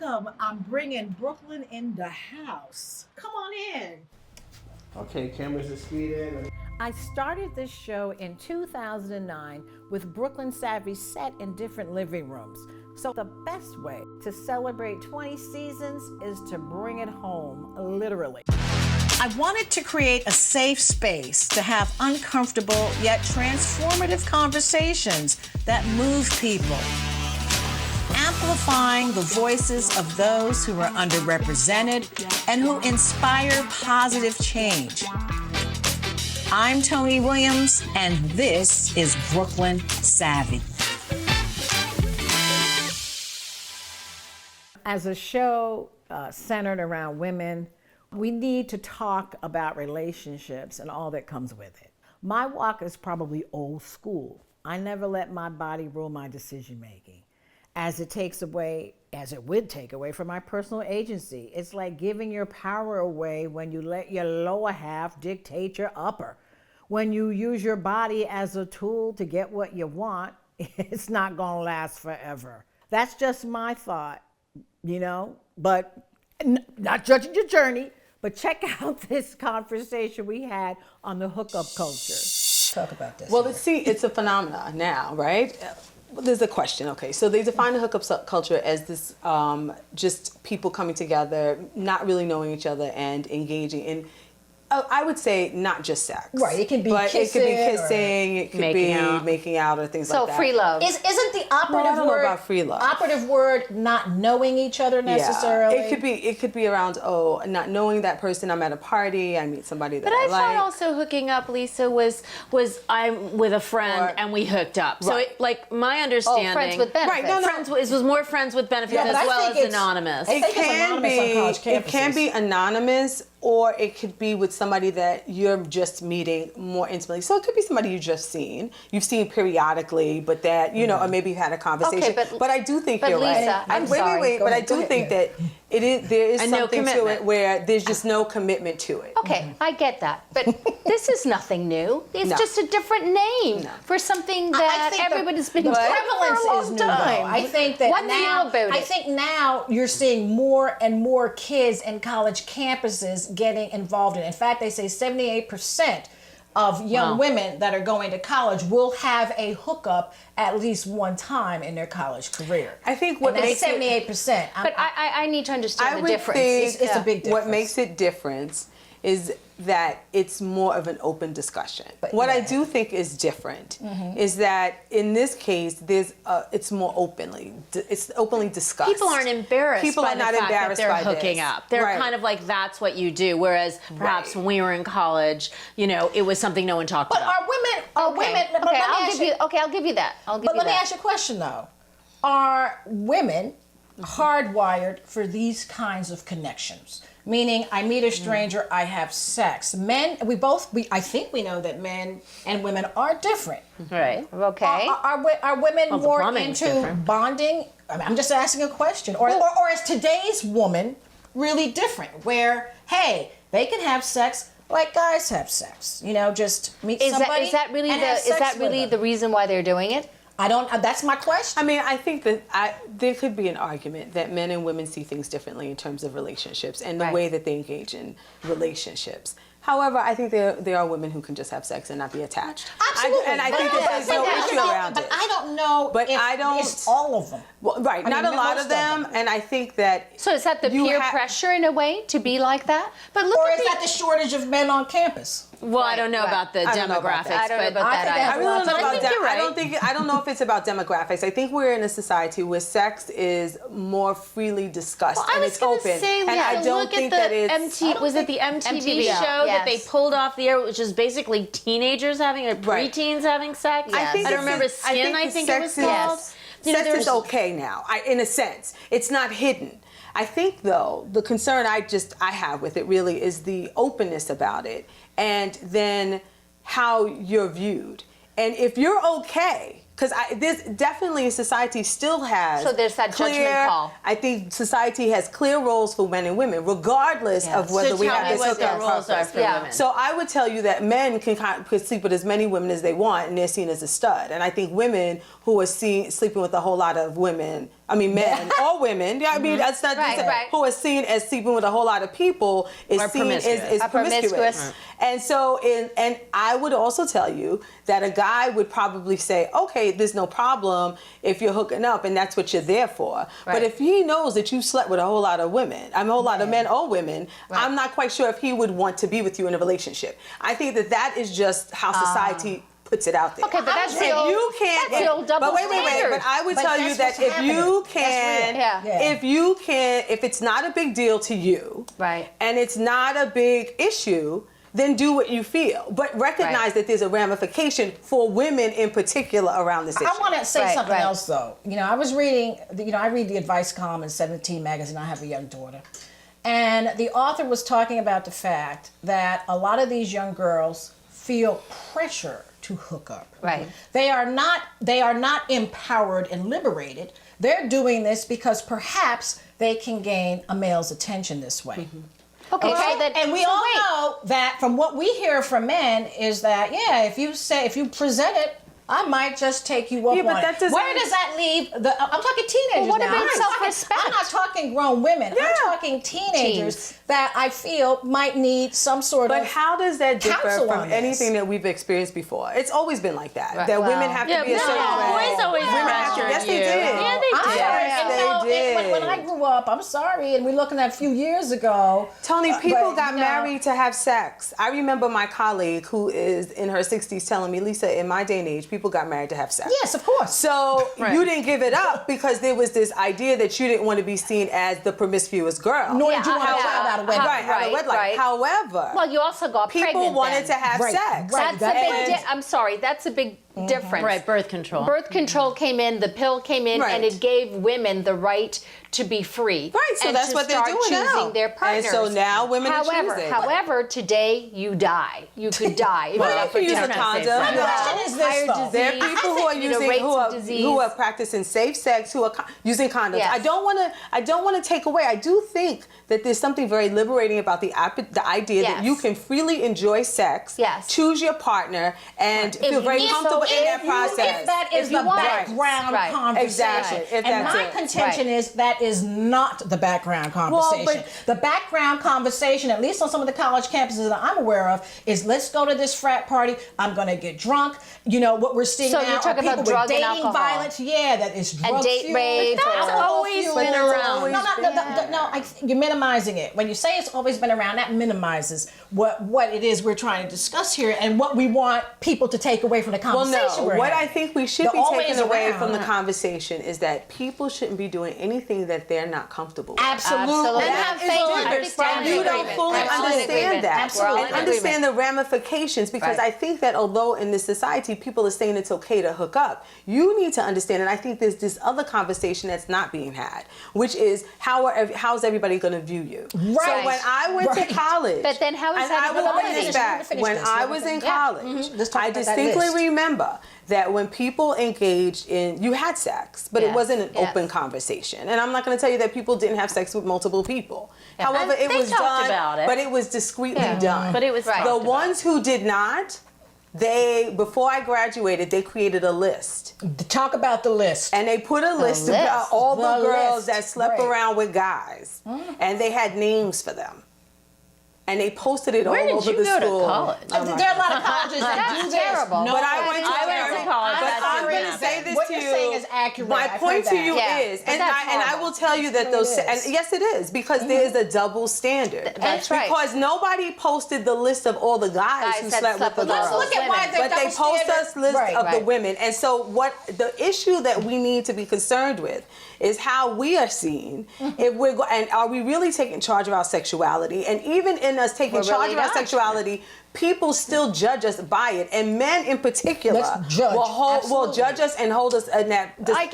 welcome. I'm bringing Brooklyn in the house. Come on in. Okay, cameras are speeding. I started this show in 2009 with Brooklyn Savvy set in different living rooms. So the best way to celebrate 20 seasons is to bring it home, literally. I wanted to create a safe space to have uncomfortable yet transformative conversations that move people, amplifying the voices of those who are underrepresented and who inspire positive change. I'm Toni Williams, and this is Brooklyn Savvy. As a show centered around women, we need to talk about relationships and all that comes with it. My walk is probably old school. I never let my body rule my decision making, as it would take away from my personal agency. It's like giving your power away when you let your lower half dictate your upper. When you use your body as a tool to get what you want, it's not gonna last forever. That's just my thought, but not judging your journey, but check out this conversation we had on the hookup culture. Talk about this. Well, it's a phenomenon now, right? There's a question, okay. So they define the hookup culture as this just people coming together, not really knowing each other and engaging in, I would say, not just sex. Right, it can be but kissing. It could be kissing, it could be making out or things like that. So free love. Isn't the operative I don't know word about free love. Operative word not knowing each other necessarily? Yeah. It could be around not knowing that person. I'm at a party, I meet somebody that But I like. thought also hooking up, Lisa, was I'm with a friend and we hooked up. So my understanding, friends with benefits. Right, it was more friends with benefits as well as anonymous. It can be anonymous, or it could be with somebody that you're just meeting more intimately. So it could be somebody you've seen periodically, but that, or maybe you had a conversation. Okay, but I do think but you're Lisa, right. Wait, but I do think that there is something to it where there's just no commitment to it. Okay, I get that. But this is nothing new. It's just a different name for something that everybody's been doing for a long time. I think that What's now, new about it? I think now you're seeing more and more kids in college campuses getting involved in it. In fact, they say 78% of young women that are going to college will have a hookup at least one time in their college career. I think what makes 78%. But I need to understand the difference. It's a big difference. What makes it different is that it's more of an open discussion. What I do think is different is that in this case, it's more openly discussed. People aren't embarrassed by the fact that they're hooking up. They're kind of like, that's what you do. Whereas perhaps when we were in college, it was something no one talked about. But are women? I'll give you that. But let me ask you a question though. Are women hardwired for these kinds of connections? Meaning, I meet a stranger, I have sex. Men, I think we know that men and women are different. Right. Okay. Are women more into bonding? I mean, I'm just asking a question. Or is today's woman really different? Where, hey, they can have sex like guys have sex. Just meet somebody. Is that really the reason why they're doing it? That's my question. I mean, I think that there could be an argument that men and women see things differently in terms of relationships and the way that they engage in relationships. However, I think there are women who can just have sex and not be attached. Absolutely. I think there's no issue around it. But I don't know it's all of them. Well, right, not a lot of them, and I think that... So is that the peer pressure in a way to be like that? But or is that the shortage of men on campus? Well, I don't know about the demographics. I don't know about that. I really don't know about that. I don't know if it's about demographics. I think we're in a society where sex is more freely discussed and it's open. And I don't think that it's... Was it the MTV show that they pulled off the air, which is basically teenagers having, or preteens having sex? Yes. I don't remember Skin, I think it was called. Sex is okay now, in a sense. It's not hidden. I think, though, the concern I have with it really is the openness about it, and then how you're viewed. And if you're okay, because there's definitely society still has. So there's that judgment call. I think society has clear roles for men and women, regardless of whether we have this hookup roles are for women. So I would tell you that men can sleep with as many women as they want, and they're seen as a stud. And I think women who are sleeping with a whole lot of women I mean, men or women. Yeah, I mean, that's not who is seen as sleeping with a whole lot of people is seen as promiscuous. And so, and I would also tell you that a guy would probably say, okay, there's no problem if you're hooking up and that's what you're there for. But if he knows that you slept with a whole lot of women, a whole lot of men or women, I'm not quite sure if he would want to be with you in a relationship. I think that is just how society puts it out there. Okay, but that's the old double standard. But I would tell you that if it's not a big deal to you, and it's not a big issue, then do what you feel. But recognize that there's a ramification for women in particular around this issue. I want to say something else, though. You know, I was reading, I read the advice column in 17 magazine. I have a young daughter. And the author was talking about the fact that a lot of these young girls feel pressure to hook up. They are not empowered and liberated. They're doing this because perhaps they can gain a male's attention this way. Okay, and we all know that from what we hear from men is that, if you present it, I might just take you up on it. Where does that leave I'm talking teenagers what now. about self-respect? I'm not talking grown women. I'm talking teenagers that I feel might need some sort of. But how does that differ from anything that we've experienced before? It's always been like that. That women have to be a certain way. Boys always pressured Yes, they did. Yeah, they did. When I grew up, I'm sorry, and we're looking at a few years ago. Toni, people got married to have sex. I remember my colleague who is in her 60s telling me, Lisa, in my day and age, people got married to have sex. Yes, of course. So you didn't give it up because there was this idea that you didn't want to be seen as the promiscuous girl. Nor did you want a child out of wedlock. However, well, you also got people pregnant wanted then. to have sex. That's a big. I'm sorry. That's a big difference. Right, birth control. Birth control came in. The pill came in, and it gave women the right to be free. Right. So and that's to what they're start doing choosing now. their partners. And so now women are choosing. However, today you die. You could die. Well, you can use a condom. My question is this, though. There are people who are who are practicing safe sex, who are using condoms. Yes. I don't want to take away. I do think that there's something very liberating about the idea that you can freely enjoy sex, choose your partner, and feel very comfortable in that process. If that is the background conversation. Exactly. And my contention is that is not the background conversation. The background conversation, at least on some of the college campuses that I'm aware of, is let's go to this frat party. I'm going to get drunk. You know, what we're seeing now you're talking are about people drug with and dating alcohol. violence. Yeah, that is drug and date fueled. rape. But that's always been around. You're minimizing it. When you say it's always been around, that minimizes what it is we're trying to discuss here and what we want people to take away from the conversation. Well, no. What I think we should be taking away from the conversation is that people shouldn't be doing anything that they're not comfortable with. Absolutely. And have faith. You don't fully understand that. Absolutely. And understand the ramifications, because I think that although in this society people are saying it's okay to hook up, you need to understand, and I think there's this other conversation that's not being had, which is how's everybody going to view you? Right. So when I went to college, But then how is that? I will bring this back. When I was in college, I distinctly remember that when people engaged in, you had sex, but it wasn't an open conversation. And I'm not going to tell you that people didn't have sex with multiple people. However, it was done, but it was discreetly done. But it was the ones who did not, before I graduated, they created a list. Talk about the list. And they put a list about all the girls that slept around with guys. And they had names for them. And they posted it all over the school. Where did you go to college? There are a lot of colleges that do this. Terrible. But I went to college. But I'm going to say this what to you're you. saying is accurate. My point to you is, and I will tell you that those, and yes, it is, because there is a double standard. That's right. Because nobody posted the list of all the guys who slept with the girls. Let's look at why But they post us list of the women. And so what the issue that we need to be concerned with is how we are seen. If we're and are we really taking charge of our sexuality? And even in us taking charge of our sexuality, people still judge us by it, and men in particular will judge us and hold us in that. I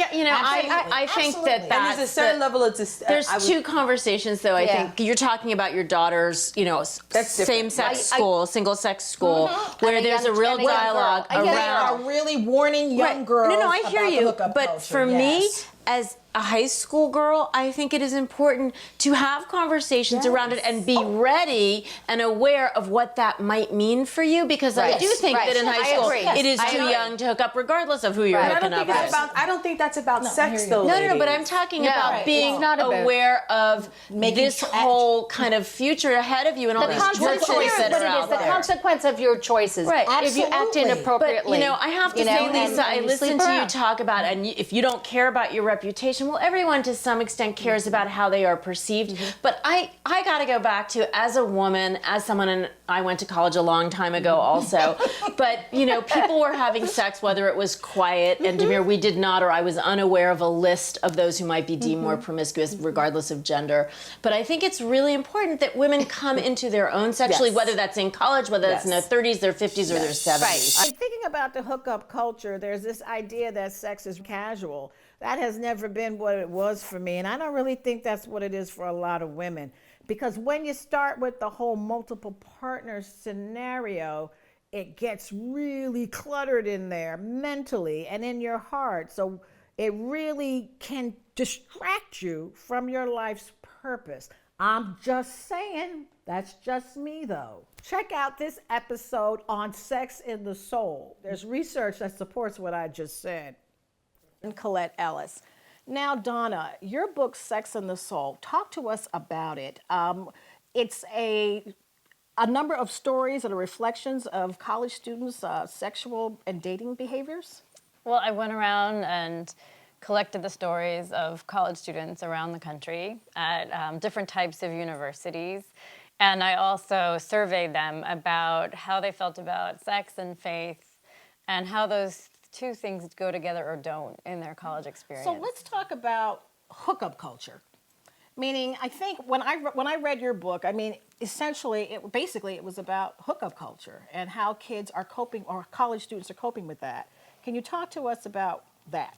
think that there's a certain level of. There's two conversations, though. I think you're talking about your daughter's, same-sex school, single-sex school, where there's a real dialogue around. They are really warning young girls. No, I hear you. But for me, as a high school girl, I think it is important to have conversations around it and be ready and aware of what that might might mean for you, because I do think that in high school it is too young to hook up regardless of who you're hooking up with. I don't think that's about sex, though. No, but I'm talking about being aware of this whole kind of future ahead of you and all these choices that are out there. The consequence of your choices. Right. If you act inappropriately. But, I have to say, Lisa, I listen to you talk about, and if you don't care about your reputation, well, everyone to some extent cares about how they are perceived. But I got to go back to, as a woman, as someone, and I went to college a long time ago also, but, people were having sex, whether it was quiet and demure. We did not, or I was unaware of a list of those who might be deemed more promiscuous, regardless of gender. But I think it's really important that women come into their own sexually, whether that's in college, whether that's in their 30s, their 50s, or their 70s. Right. Thinking about the hookup culture, there's this idea that sex is casual. That has never been what it was for me, and I don't really think that's what it is for a lot of women. Because when you start with the whole multiple partner scenario, it gets really cluttered in there mentally and in your heart. So it really can distract you from your life's purpose. I'm just saying, that's just me though. Check out this episode on sex in the soul. There's research that supports what I just said. And Colette Ellis. Now, Donna, your book, Sex in the Soul, talk to us about it. It's a number of stories that are reflections of college students' sexual and dating behaviors. Well, I went around and collected the stories of college students around the country at different types of universities. And I also surveyed them about how they felt about sex and faith and how those two things go together or don't in their college experience. So let's talk about hookup culture. Meaning, I think when I read your book, essentially, it was about hookup culture and how kids are coping, or college students are coping with that. Can you talk to us about that?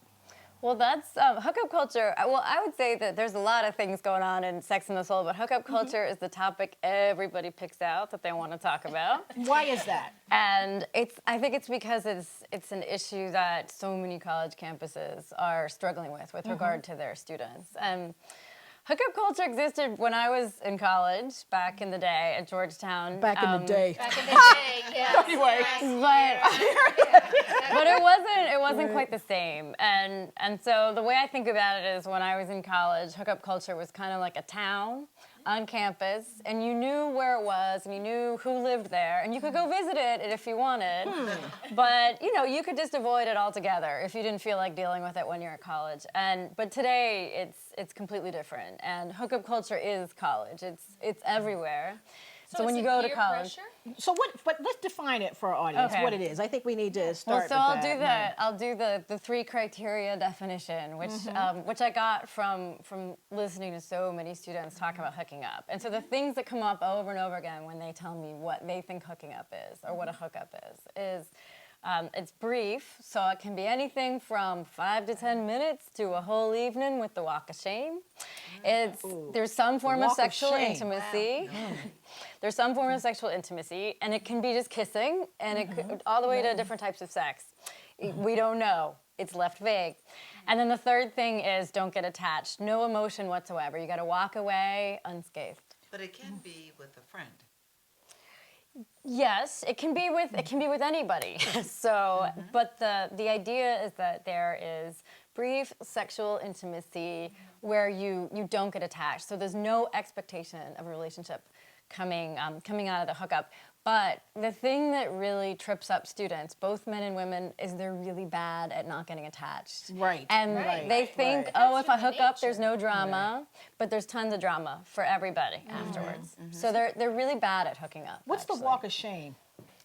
Well, that's hookup culture. Well, I would say that there's a lot of things going on in Sex and the Soul, but hookup culture is the topic everybody picks out that they want to talk about. Why is that? And I think it's because it's an issue that so many college campuses are struggling with regard to their students. Hookup culture existed when I was in college, back in the day at Georgetown. Back in the day. Yeah. Anyway. But it wasn't quite the same. And so the way I think about it is, when I was in college, hookup culture was kind of like a town on campus, and you knew where it was, and you knew who lived there, and you could go visit it if you wanted. But you could just avoid it altogether if you didn't feel like dealing with it when you're at college. But today it's completely different, and hookup culture is college. It's everywhere. So when you go to college. But let's define it for our audience, what it is. I think we need to start with that. I'll do the 3 criteria definition, which I got from listening to so many students talk about hooking up. And so the things that come up over and over again when they tell me what they think hooking up is, or what a hookup is it's brief, so it can be anything from 5 to 10 minutes to a whole evening with the walk of shame. There's some form of sexual intimacy. Wow. There's some form of sexual intimacy, and it can be just kissing, and it could, all the way to different types of sex. We don't know. It's left vague. And then the third thing is, don't get attached. No emotion whatsoever. You got to walk away unscathed. But it can be with a friend. Yes, it can be with anybody. So, but the idea is that there is brief sexual intimacy where you don't get attached. So there's no expectation of a relationship coming out of the hookup. But the thing that really trips up students, both men and women, is they're really bad at not getting attached. Right. And they think, if I hook up, there's no drama. But there's tons of drama for everybody afterwards. So they're really bad at hooking up. What's the walk of shame?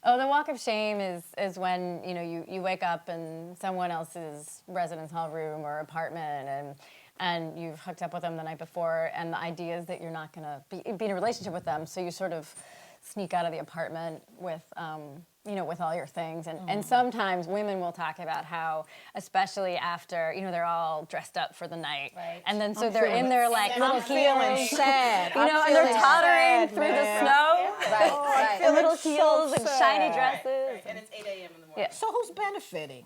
Oh, the walk of shame is when you wake up in someone else's residence hall room or apartment, and you've hooked up with them the night before, and the idea is that you're not going to be in a relationship with them, so you sort of sneak out of the apartment with with all your things. And sometimes women will talk about how, especially after, they're all dressed up for the night. Right. And then so they're in their little heels. Sad. And they're tottering through the snow. Right. And little heels and shiny dresses. And it's 8 a.m. in the morning. Yeah. So who's benefiting?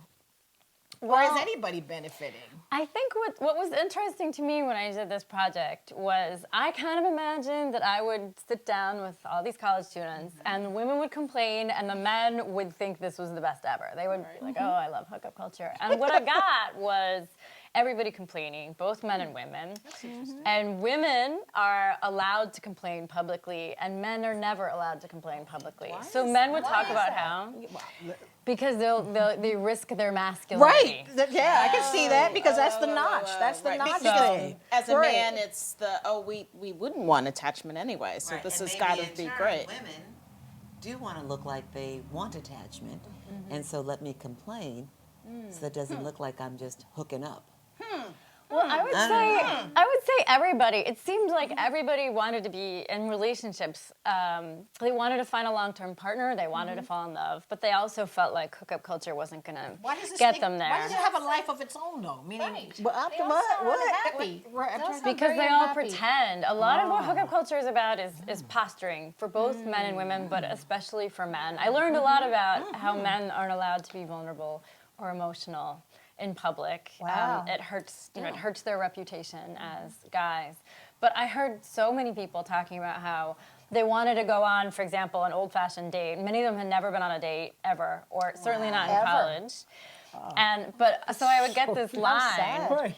Or is anybody benefiting? I think what was interesting to me when I did this project was I kind of imagined that I would sit down with all these college students and the women would complain and the men would think this was the best ever. They would be like, oh, I love hookup culture. And what I got was everybody complaining, both men and women. And women are allowed to complain publicly and men are never allowed to complain publicly. So men would talk about how... Because they risk their masculinity. Right. Yeah, I can see that because that's the notch. That's the notch thing. As a man, it's we wouldn't want attachment anyway. So this has got to be great. Women do want to look like they want attachment, and so let me complain, so it doesn't look like I'm just hooking up. Well, I would say everybody. It seemed like everybody wanted to be in relationships. They wanted to find a long-term partner. They wanted to fall in love, but they also felt like hookup culture wasn't going to get them there. Why does it have a life of its own, though? Meaning, what? Happy. Because they all pretend. A lot of what hookup culture is about is posturing for both men and women, but especially for men. I learned a lot about how men aren't allowed to be vulnerable or emotional in public. Wow. It hurts, it hurts their reputation as guys. But I heard so many people talking about how they wanted to go on, for example, an old-fashioned date. Many of them had never been on a date ever, or certainly not in college. So I would get this line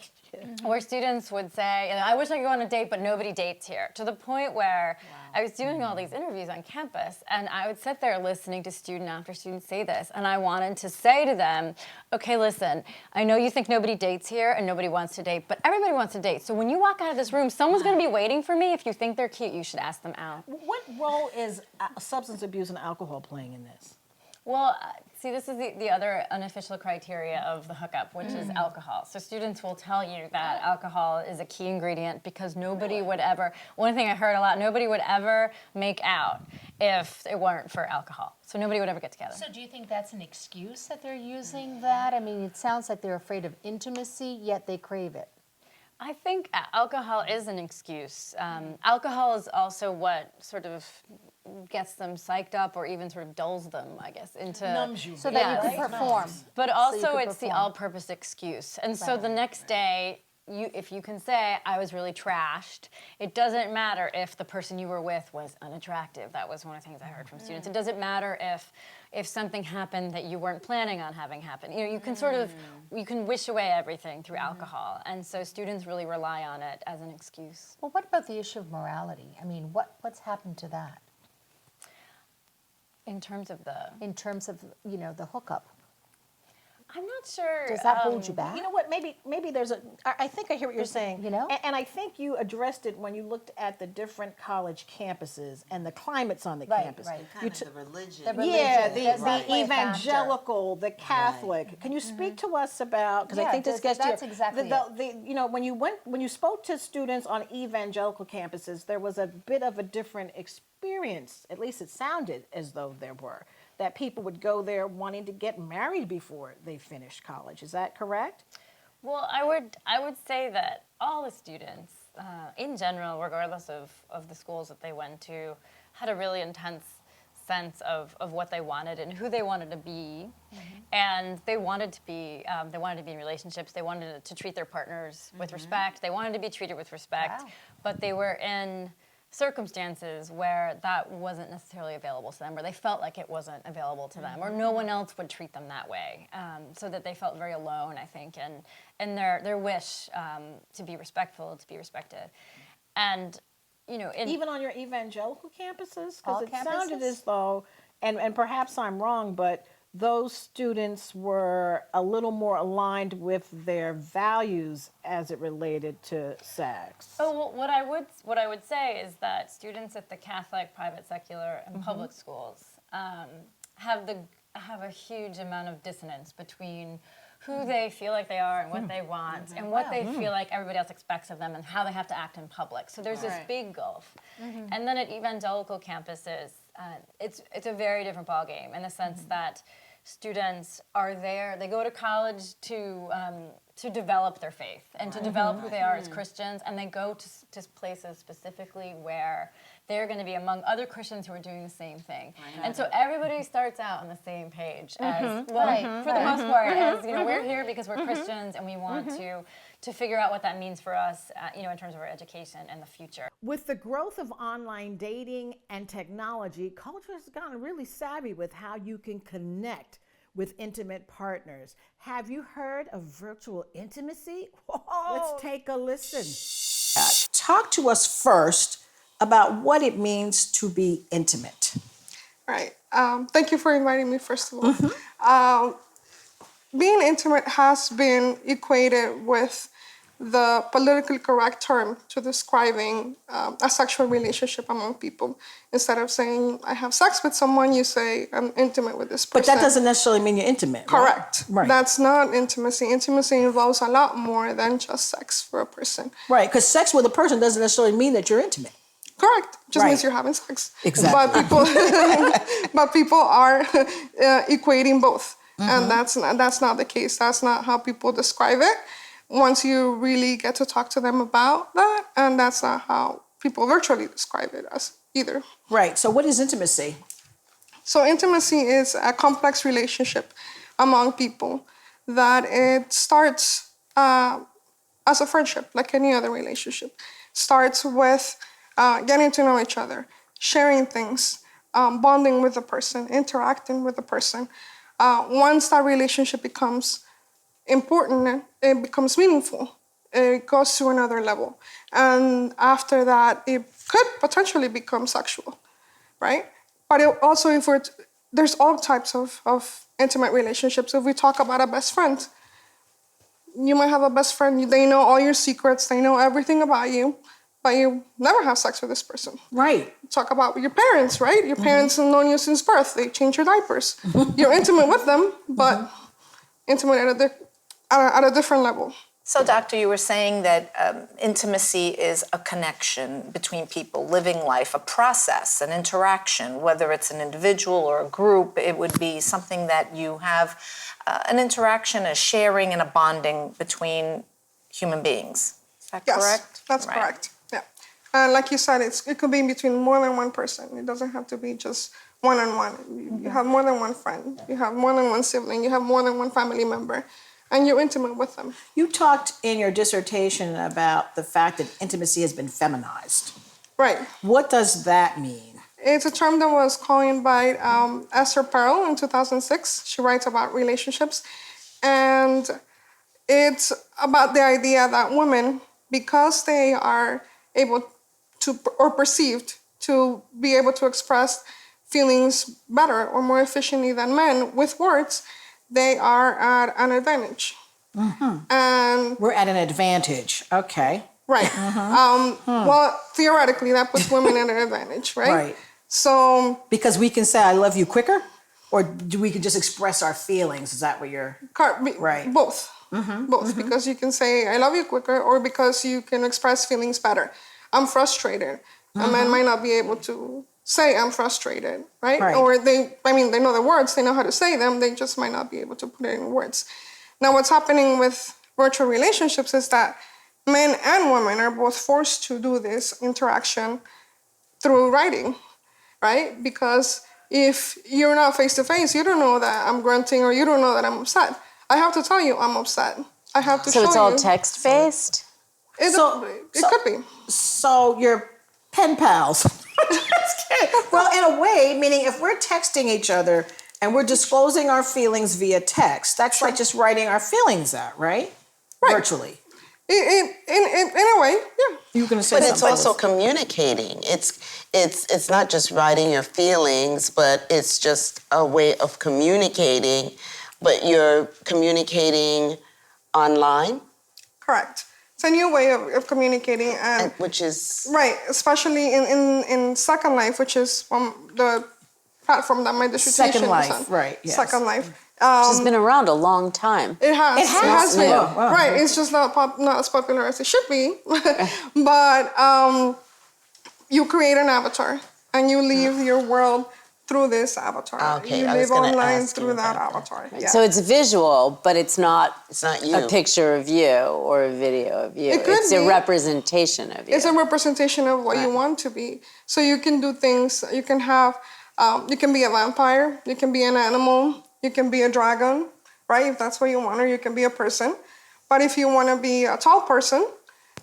where students would say, I wish I could go on a date, but nobody dates here. To the point where I was doing all these interviews on campus, and I would sit there listening to student after student say this, and I wanted to say to them, okay, listen, I know you think nobody dates here and nobody wants to date, but everybody wants to date. So when you walk out of this room, someone's going to be waiting for me. If you think they're cute, you should ask them out. What role is substance abuse and alcohol playing in this? Well, see, this is the other unofficial criteria of the hookup, which is alcohol. So students will tell you that alcohol is a key ingredient because nobody would ever, one thing I heard a lot, nobody would ever make out if it weren't for alcohol. So nobody would ever get together. So do you think that's an excuse that they're using that? I mean, it sounds like they're afraid of intimacy, yet they crave it. I think alcohol is an excuse. Alcohol is also what sort of gets them psyched up or even sort of dulls them, I guess, into... Numbs you. So that you can perform. But also it's the all-purpose excuse. And so the next day, if you can say, I was really trashed, it doesn't matter if the person you were with was unattractive. That was one of the things I heard from students. It doesn't matter if something happened that you weren't planning on having happen. You can sort of, you can wish away everything through alcohol. And so students really rely on it as an excuse. Well, what about the issue of morality? I mean, what's happened to that? In terms of the hookup. I'm not sure. Does that hold you back? You know what? Maybe there's I think I hear what you're saying. You know? And I think you addressed it when you looked at the different college campuses and the climates on the Right, campus. right. Kind of the religion. Yeah, Does that the play a factor? evangelical, the Catholic. Can you speak to us about? Because I think this gets that's to exactly when you spoke to students on evangelical campuses, there was a bit of a different experience. At least it sounded as though there were. That people would go there wanting to get married before they finished college. Is that correct? Well, I would say that all the students, in general, regardless of the schools that they went to, had a really intense sense of what they wanted and who they wanted to be, and they wanted to be in relationships. They wanted to treat their partners with respect. They wanted to be treated with respect, but they were in circumstances where that wasn't necessarily available to them, or they felt like it wasn't available to them, or no one else would treat them that way, so that they felt very alone, I think, and their wish to be respectful, to be respected. And, even on your evangelical campuses? All Because it campuses? sounded as though, and perhaps I'm wrong, but those students were a little more aligned with their values as it related to sex. Oh, well, what I would say is that students at the Catholic, private, secular, and public schools have a huge amount of dissonance between who they feel like they are and what they want and what they feel like everybody else expects of them and how they have to act in public. So there's this big gulf. And then at evangelical campuses, it's a very different ballgame in the sense that students are there, they go to college to develop their faith and to develop who they are as Christians, and they go to places specifically where they're going to be among other Christians who are doing the same thing. And so everybody starts out on the same page as, well, for the most part, as, you know, we're here because we're Christians and we want to figure out what that means for us, you know, in terms of our education and the future. With the growth of online dating and technology, culture has gotten really savvy with how you can connect with intimate partners. Have you heard of virtual intimacy? Whoa. Let's take a listen. Talk to us first about what it means to be intimate. Right. Thank you for inviting me, first of all. Being intimate has been equated with the politically correct term to describing a sexual relationship among people. Instead of saying, I have sex with someone, you say, I'm intimate with this person. But that doesn't necessarily mean you're intimate, Correct. Right. That's not intimacy. Intimacy involves a lot more than just sex for a person. Right, because sex with a person doesn't necessarily mean that you're intimate. Correct. Just Right. means you're having sex. Exactly. But people are equating both. And that's not the case. That's not how people describe it. Once you really get to talk to them about that, and that's not how people virtually describe it as either. Right, so what is intimacy? So intimacy is a complex relationship among people that it starts as a friendship, like any other relationship. Starts with getting to know each other, sharing things, bonding with the person, interacting with the person. Once that relationship becomes important, it becomes meaningful. It goes to another level. And after that, it could potentially become sexual, right? But it also, there's all types of intimate relationships. If we talk about a best friend, you might have a best friend, they know all your secrets, they know everything about you, but you never have sex with this person. Right. Talk about your parents, right? Your parents have known you since birth. They change your diapers. You're intimate with them, but intimate at a different level. So, Doctor, you were saying that intimacy is a connection between people, living life, a process, an interaction, whether it's an individual or a group. It would be something that you have an interaction, a sharing, and a bonding between human beings. Is that correct? That's correct. Yeah. And like you said, it could be between more than one person. It doesn't have to be just one-on-one. You have more than one friend. You have more than one sibling. You have more than one family member. And you're intimate with them. You talked in your dissertation about the fact that intimacy has been feminized. Right. What does that mean? It's a term that was coined by Esther Perel in 2006. She writes about relationships. And it's about the idea that women, because they are able to, or perceived to be able to express feelings better or more efficiently than men with words, they are at an advantage. And we're at an advantage. Okay. Right. Well, theoretically, that puts women at an advantage, right? Right. So because we can say I love you quicker, or do we can just express our feelings? Is that what you're right? Both. Both. Because you can say I love you quicker, or because you can express feelings better. I'm frustrated. A man might not be able to say I'm frustrated, right? Or they know the words, they know how to say them, they just might not be able to put it in words. Now, what's happening with virtual relationships is that men and women are both forced to do this interaction through writing, right? Because if you're not face-to-face, you don't know that I'm grunting or you don't know that I'm upset. I have to tell you I'm upset. I have to show you. So it's all text-based? It could be. So you're pen pals. Well, in a way, meaning if we're texting each other and we're disclosing our feelings via text, that's like just writing our feelings out, right? Virtually. In a way, yeah. You can say but it's also communicating. It's not just writing your feelings, but it's just a way of communicating. But you're communicating online? Correct. It's a new way of communicating, and which is right, especially in Second Life, which is the platform that my dissertation Second Life, is on. right? Yes. Second Life. Which has been around a long time. It has. It has been. Wow. Right. It's just not as popular as it should be, but you create an avatar and you leave your world through this avatar. Okay, You I was live gonna online ask through you that about avatar. Yeah. So it's visual, but it's not you. a picture of you or a video of you. It could It's be. a representation of you. It's a representation of what you want to be. So you can do things, you can have, you can be a vampire, you can be an animal, you can be a dragon, right? If that's what you want, or you can be a person. But if you want to be a tall person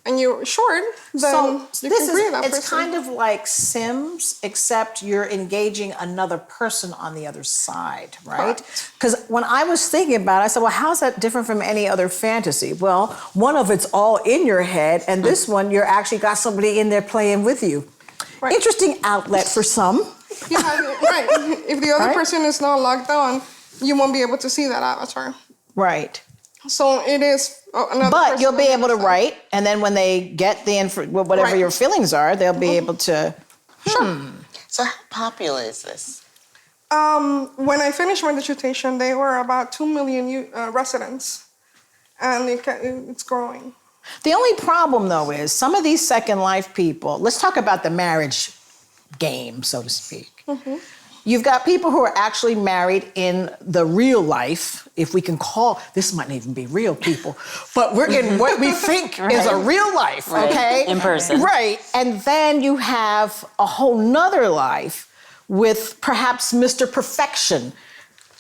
and you're short, then you can create that person. It's kind of like Sims, except you're engaging another person on the other side, right? Because when I was thinking about it, I said, well, how's that different from any other fantasy? Well, one of it's all in your head, and this one, you're actually got somebody in there playing with you. Right. Interesting outlet for some. Right. If the other person is not locked on, you won't be able to see that avatar. Right. So it is another But you'll be able to write, and then when they get the whatever your feelings are, they'll be able to. So how popular is this? When I finished my dissertation, there were about 2 million residents, and it's growing. The only problem, though, is some of these Second Life people. Let's talk about the marriage game, so to speak. You've got people who are actually married in the real life, if we can call, this might not even be real people, but we're in what we think is a real life, okay? In person. Right, and then you have a whole nother life with perhaps Mr. Perfection.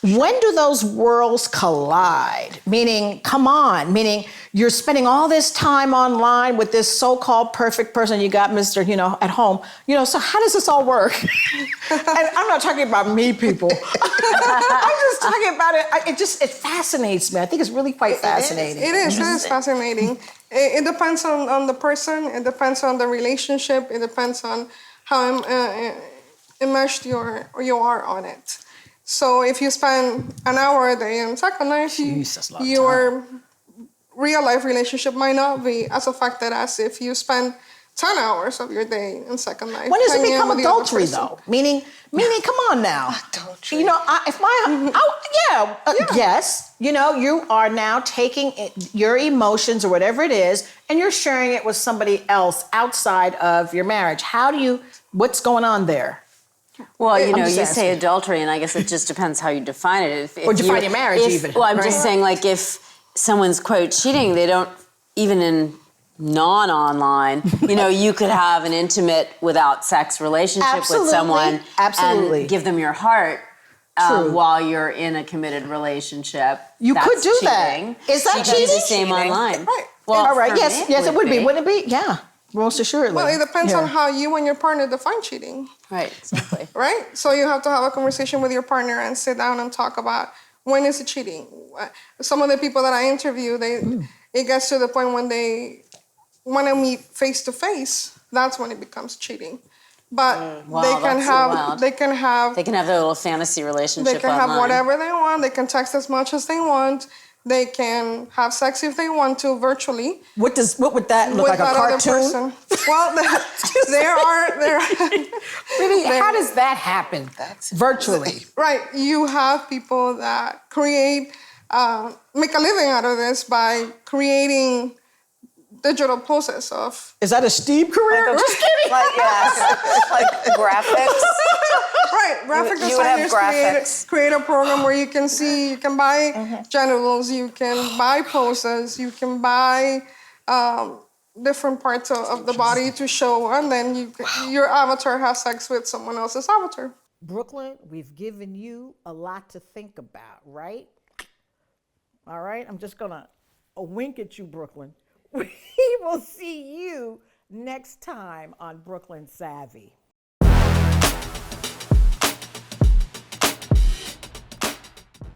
When do those worlds collide? Meaning, come on, meaning you're spending all this time online with this so-called perfect person you got, Mr., at home. So how does this all work? And I'm not talking about me, people. I'm just talking about it. It fascinates me. I think it's really quite fascinating. It is fascinating. It depends on the person. It depends on the relationship. It depends on how immersed you are on it. So if you spend an hour a day in Second Life, your real life relationship might not be as affected as if you spend 10 hours of your day in Second Life. When does it become adultery, though? Meaning, come on now. Adultery. Yes. You are now taking your emotions or whatever it is, and you're sharing it with somebody else outside of your marriage. What's going on there? Well, you say adultery, and I guess it just depends how you define it. Or define your marriage, even. Well, I'm just saying, like, if someone's, quote, cheating, they don't, even in non-online, you could have an intimate, without sex relationship with someone. Absolutely. And give them your heart while you're in a committed relationship. You could do cheating. That. Is that you cheating? You do the same online. Right. Well, all right. Yes, it would be. Wouldn't it be? Yeah. Most assuredly. Well, it depends on how you and your partner define cheating. Right, exactly. Right? So you have to have a conversation with your partner and sit down and talk about when is it cheating. Some of the people that I interview, it gets to the point when they want to meet face to face. That's when it becomes cheating. But they can have their little fantasy relationship. They can online. have whatever they want. They can text as much as they want. They can have sex if they want to virtually. What would that look like? A cartoon? Well, there are. Really, how does that happen? Virtually. Right. You have people that make a living out of this by creating digital process of. Is that a Steve career? Just kidding. Like graphics. Right, graphic designers create a program where you can buy genitals, you can buy poses, you can buy different parts of the body to show, and then your avatar has sex with someone else's avatar. Brooklyn, we've given you a lot to think about, right? All right, I'm just gonna wink at you, Brooklyn. We will see you next time on Brooklyn Savvy.